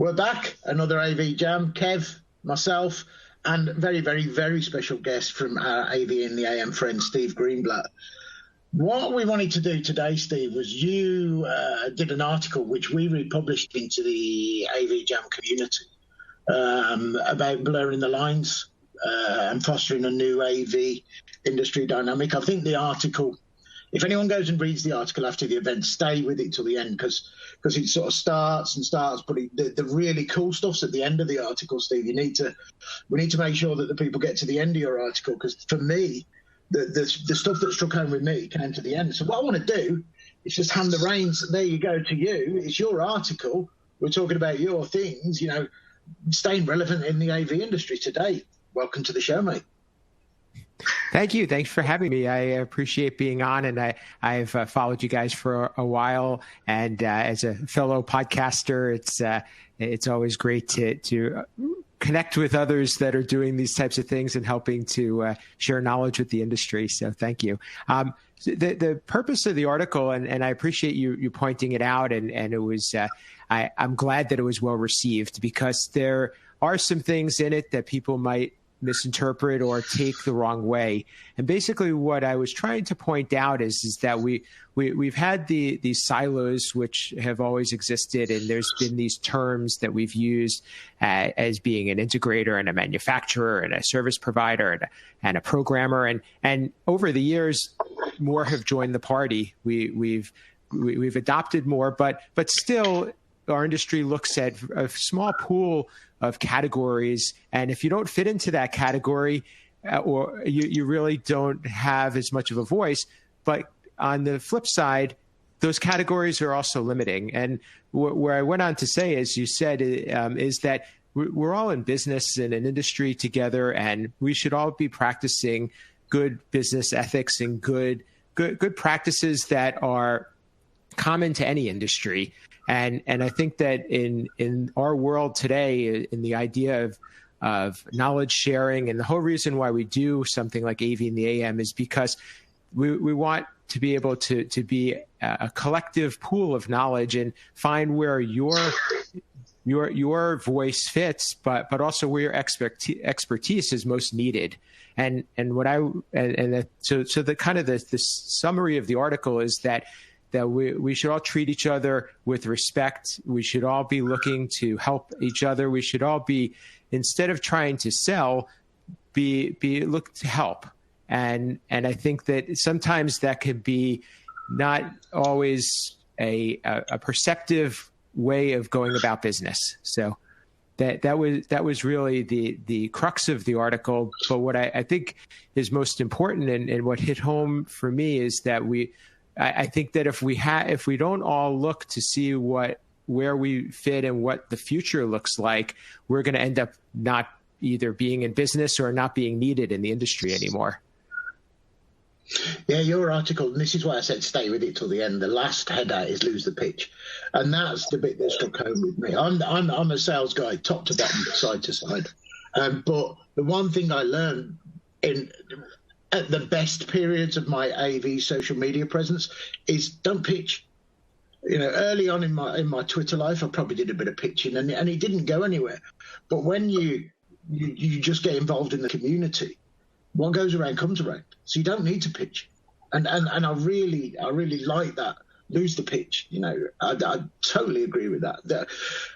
We're back, another AV Jam. Kev, myself, and very, very, very special guest from our AV in the AM friend, Steve Greenblatt. What we wanted to do today, Steve, was you did an article which we republished into the AV Jam community about blurring the lines and fostering a new AV industry dynamic. I think the article, if anyone goes and reads the article after the event, stay with it till the end because it sort of starts, but the really cool stuff's at the end of the article, Steve. We need to make sure that the people get to the end of your article, because for me, the stuff that struck home with me came to the end. So what I want to do is just hand the reins, there you go, to you. It's your article. We're talking about your things, staying relevant in the AV industry today. Welcome to the show, mate. Thank you. Thanks for having me. I appreciate being on, and I've followed you guys for a while. And as a fellow podcaster, it's always great to connect with others that are doing these types of things and helping to share knowledge with the industry. So thank you. The purpose of the article, and I appreciate you pointing it out, and it was I'm glad that it was well received, because there are some things in it that people might misinterpret or take the wrong way. And basically what I was trying to point out is that we've had these silos which have always existed, and there's been these terms that we've used as being an integrator and a manufacturer and a service provider and a programmer, and over the years more have joined the party. We've adopted more, but still our industry looks at a small pool of categories, and if you don't fit into that category, or you really don't have as much of a voice. But on the flip side, those categories are also limiting. And where I went on to say, as you said, is that we're all in business and an industry together, and we should all be practicing good business ethics and good practices that are common to any industry. And I think that in our world today, in the idea of knowledge sharing, and the whole reason why we do something like AV in the AM is because we want to be able to be a collective pool of knowledge and find where your voice fits, but also where your expertise is most needed. So the kind of the summary of the article is that we should all treat each other with respect. We should all be looking to help each other. We should all be, instead of trying to sell, be look to help. And I think that sometimes that could be not always a perceptive way of going about business. So that was really the crux of the article. But what I think is most important and what hit home for me is that I think that if we don't all look to see where we fit and what the future looks like, we're going to end up not either being in business or not being needed in the industry anymore. Yeah, your article, and this is why I said stay with it till the end. The last header is lose the pitch, and that's the bit that struck home with me. I'm a sales guy, top to bottom, side to side. But the one thing I learned at the best periods of my AV social media presence is don't pitch. Early on in my Twitter life, I probably did a bit of pitching, and it didn't go anywhere. But when you just get involved in the community, what goes around comes around. So you don't need to pitch, and I really like that. Lose the pitch. I totally agree with that.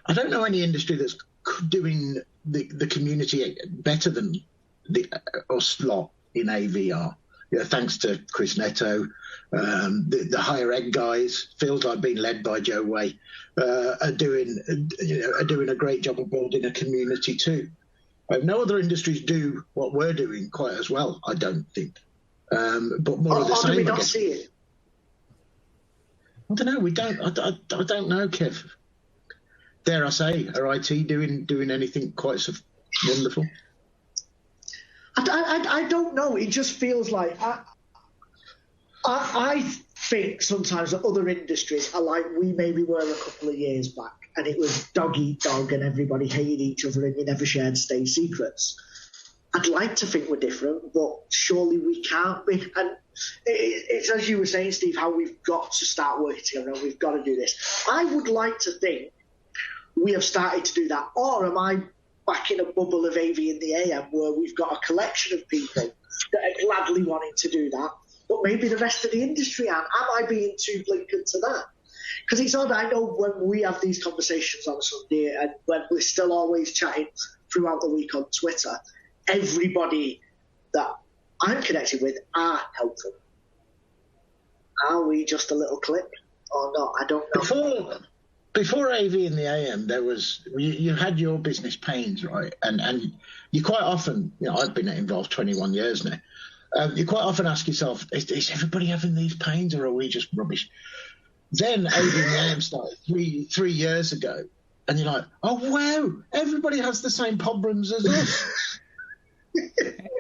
I don't know any industry that's doing the community better than us lot in AVR. Thanks to Chris Netto, the higher ed guys, feels like being led by Joe Way, are doing a great job of building a community too. No other industries do what we're doing quite as well, I don't think. But more of the same. Do we not see it? I don't know. We don't. I don't know, Kev. Dare I say, are IT doing anything quite so wonderful? I don't know. It just feels like I think sometimes that other industries are like we maybe were a couple of years back, and it was dog eat dog, and everybody hated each other, and you never shared state secrets. I'd like to think we're different, but surely we can't be. And it's as you were saying, Steve, how we've got to start working together, and we've got to do this. I would like to think we have started to do that? Or am I back in a bubble of AV in the AM where we've got a collection of people that are gladly wanting to do that, but maybe the rest of the industry aren't? Am I being too blinkered to that? Because it's odd, I know when we have these conversations on Sunday and when we're still always chatting throughout the week on Twitter, everybody that I'm connected with are helpful. Are we just a little clip or not? I don't know. Before AV in the AM, there was you had your business pains, right? And you quite often, I've been involved 21 years now. You quite often ask yourself, is everybody having these pains or are we just rubbish? Then AV in the AM started three years ago, and you're like, oh wow, everybody has the same problems as us.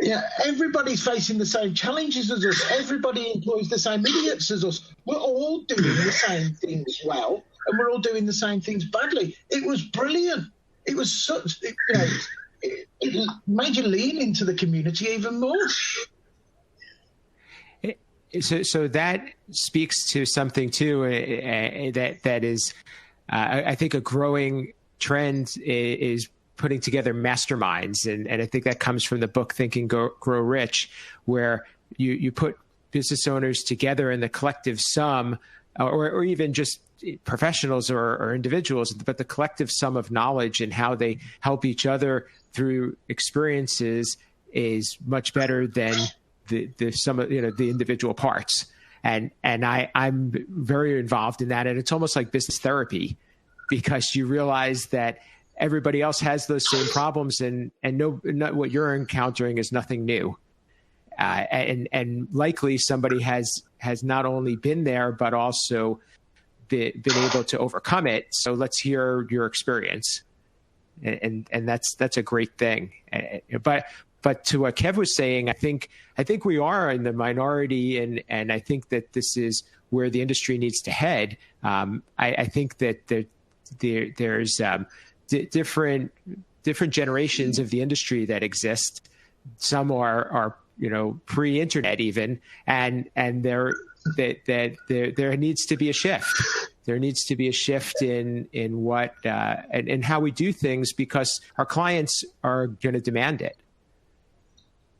Yeah, everybody's facing the same challenges as us. Everybody employs the same idiots as us. We're all doing the same things well, and we're all doing the same things badly. It was brilliant. It was such, it made you lean into the community even more. So that speaks to something too that is, I think, a growing trend is putting together masterminds, and I think that comes from the book Think and Grow Rich, where you put business owners together in the collective sum, or even just professionals or individuals, but the collective sum of knowledge and how they help each other through experiences is much better than the sum of the individual parts. And I'm very involved in that, and it's almost like business therapy, because you realize that everybody else has those same problems, and what you're encountering is nothing new. And likely somebody has not only been there, but also been able to overcome it. So let's hear your experience. And that's a great thing. But to what Kev was saying, I think we are in the minority, and I think that this is where the industry needs to head. I think that there's different generations of the industry that exist. Some are pre-internet even, and there needs to be a shift. There needs to be a shift in what and how we do things, because our clients are going to demand it.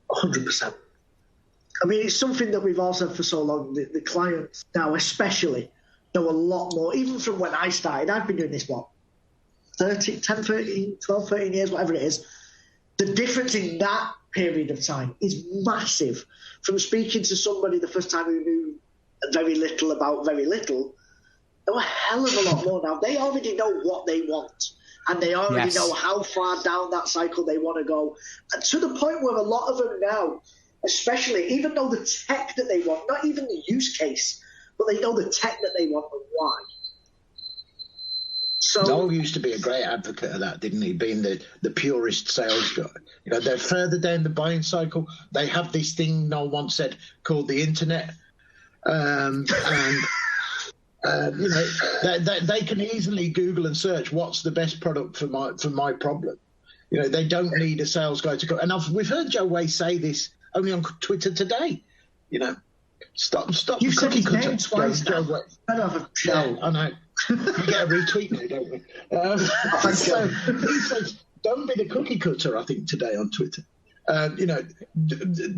100%. I mean, it's something that we've all said for so long. The clients now, especially, know a lot more. Even from when I started, I've been doing this, 13 years, whatever it is. The difference in that period of time is massive. From speaking to somebody the first time who knew very little about very little, know a hell of a lot more now. They already know what they want, and they already know how far down that cycle they want to go. And to the point where a lot of them now, especially, even know the tech that they want, not even the use case, but they know the tech that they want and why. So Noel used to be a great advocate of that, didn't he? Being the purist sales guy. They're further down the buying cycle. They have this thing Noel once said called the internet. They can easily Google and search what's the best product for my problem. They don't need a sales guy to go. And we've heard Joe Way say this only on Twitter today. Stop. You said his name twice. Joe Way. I don't have a show. I know. You get a retweet now, don't we? So he says, "Don't be the cookie cutter." I think today on Twitter.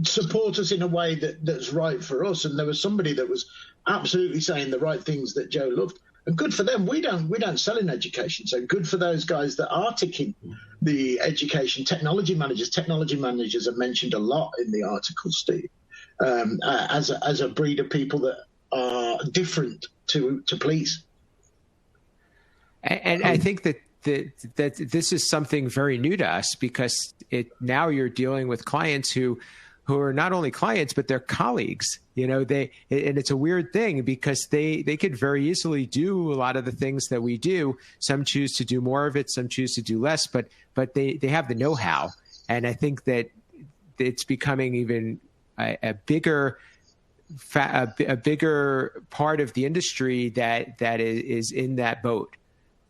Support us in a way that's right for us. And there was somebody that was absolutely saying the right things that Joe loved, and good for them. We don't sell in education, so good for those guys that are ticking the education. Technology managers are mentioned a lot in the article, Steve, as a breed of people that are different to please. And I think that this is something very new to us, because now you're dealing with clients who are not only clients, but they're colleagues. And it's a weird thing, because they could very easily do a lot of the things that we do. Some choose to do more of it, some choose to do less, but they have the know-how. And I think that it's becoming even a bigger part of the industry that is in that boat.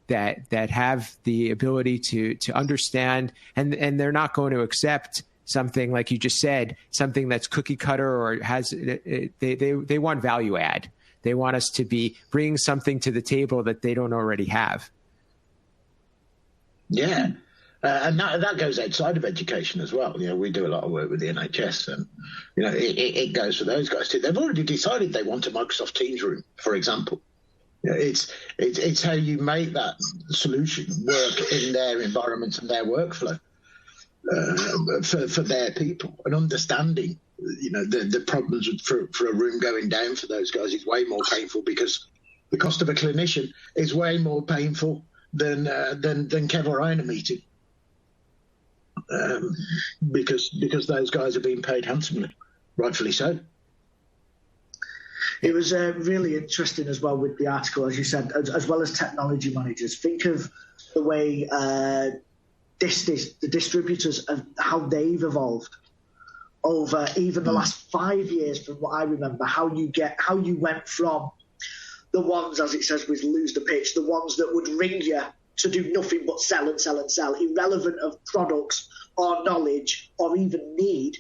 That have the ability to understand, and they're not going to accept something like you just said, something that's cookie cutter or has they want value add. They want us to be bringing something to the table that they don't already have. Yeah. And that goes outside of education as well. We do a lot of work with the NHS, and it goes for those guys too. They've already decided they want a Microsoft Teams room, for example. It's how you make that solution work in their environment and their workflow for their people, and understanding the problems for a room going down for those guys is way more painful, because the cost of a clinician is way more painful than Kev or I in a meeting. Because those guys are being paid handsomely, rightfully so. It was really interesting as well with the article, as you said, as well as technology managers. Think of the way the distributors, how they've evolved over even the last 5 years, from what I remember. How you went from the ones, as it says, with lose the pitch, the ones that would ring you to do nothing but sell and sell and sell, irrelevant of products or knowledge or even need,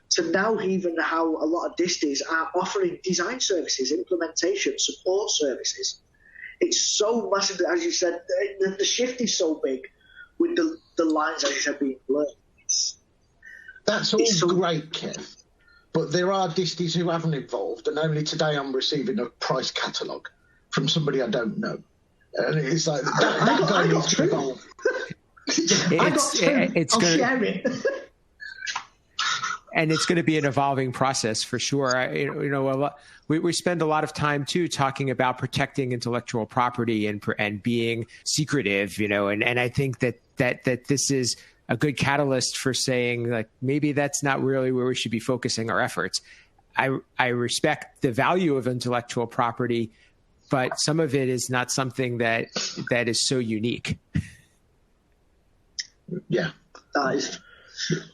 to now even how a lot of disties are offering design services, implementation, support services. It's so massive, as you said, the shift is so big with the lines, as you said, being blurred. That's all great, Kev. But there are disties who haven't evolved, and only today I'm receiving a price catalogue from somebody I don't know. And it's like, that guy needs to evolve. I'll share it. And it's going to be an evolving process for sure. We spend a lot of time too talking about protecting intellectual property and being secretive, and I think that this is a good catalyst for saying, like, maybe that's not really where we should be focusing our efforts. I respect the value of intellectual property, but some of it is not something that is so unique. Yeah.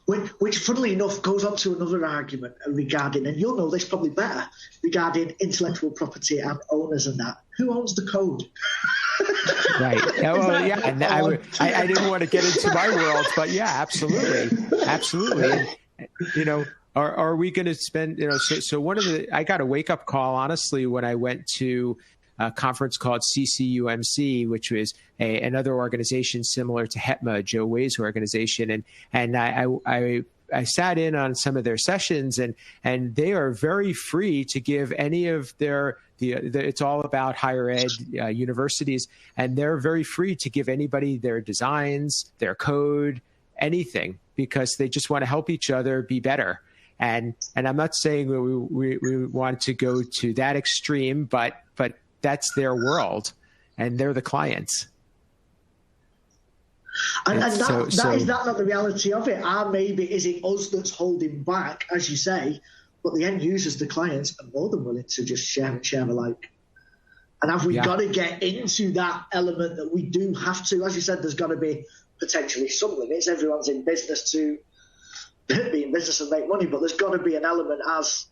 Which, funnily enough, goes on to another argument regarding, and you'll know this probably better, regarding intellectual property and owners and that. Who owns the code? Right. Well, yeah. And I didn't want to get into my world, but yeah, absolutely. And, are we going to spend, so one of I got a wake up call, honestly, when I went to a conference called CUCC, which was another organization similar to HETMA, Joe Way's organization. And I sat in on some of their sessions, and they are very free to give any of it's all about higher ed universities, and they're very free to give anybody their designs, their code, anything, because they just want to help each other be better. And I'm not saying that we want to go to that extreme, but that's their world, and they're the clients. And is that not the reality of it? Maybe is it us that's holding back, as you say, but the end users, the clients, are more than willing to just share alike. And have we got to get into that element that we do have to? As you said, there's got to be potentially some limits. Everyone's in business to be in business and make money, but there's got to be an element as,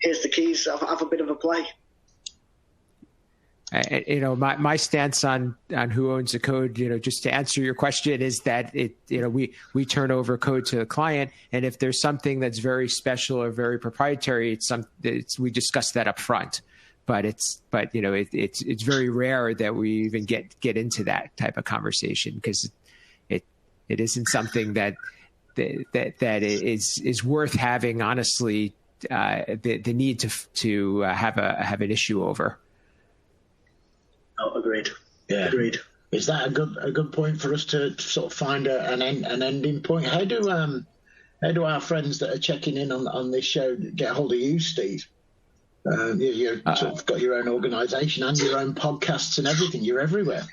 here's the keys, have a bit of a play. My stance on who owns the code, just to answer your question, is that we turn over code to the client, and if there's something that's very special or very proprietary, we discuss that up front. But it's very rare that we even get into that type of conversation, because it isn't something that is worth having, honestly, the need to have an issue over. Oh, agreed. Yeah. Agreed. Is that a good point for us to sort of find an ending point? How do our friends that are checking in on this show get hold of you, Steve? You've sort of got your own organisation and your own podcasts and everything. You're everywhere.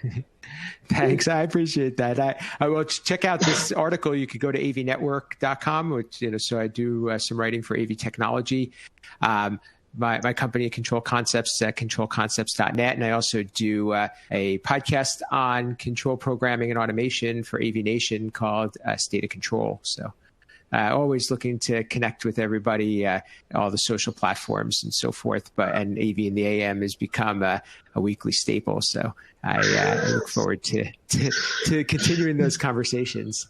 Thanks. I appreciate that. I will check out this article. You could go to avnetwork.com, which, so I do some writing for AV Technology. My company, Control Concepts, at controlconcepts.net. And I also do a podcast on control programming and automation for AV Nation called State of Control. So always looking to connect with everybody, all the social platforms and so forth. And AV in the AM has become a weekly staple. So I look forward to continuing those conversations.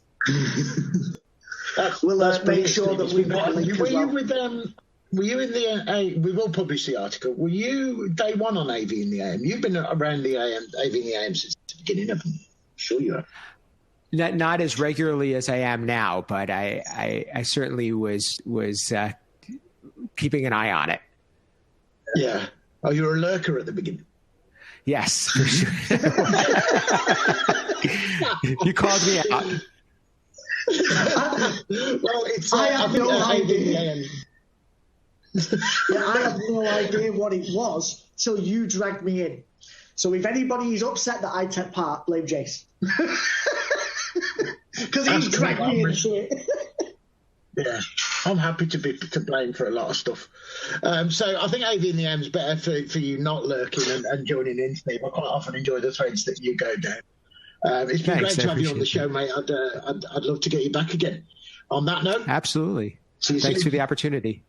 We'll make sure that we've got a link as well. Were you in the? We will publish the article. Were you day one on AV in the AM? You've been around the AM, AV in the AM since the beginning, haven't you? Sure you have. Not as regularly as I am now, but I certainly was keeping an eye on it. Yeah. Oh, you were a lurker at the beginning. Yes, for sure. You called me out. Well, it's I have no idea. I have no idea what it was till you dragged me in. So if anybody is upset that I took part, blame Jason. Because he dragged me into it. Yeah, I'm happy to be to blame for a lot of stuff. So I think AV in the M is better for you not lurking and joining in, Steve. I quite often enjoy the threads that you go down. It's been great to have you on the show, mate. I'd love to get you back again. On that note, absolutely. See you Thanks soon. for the opportunity.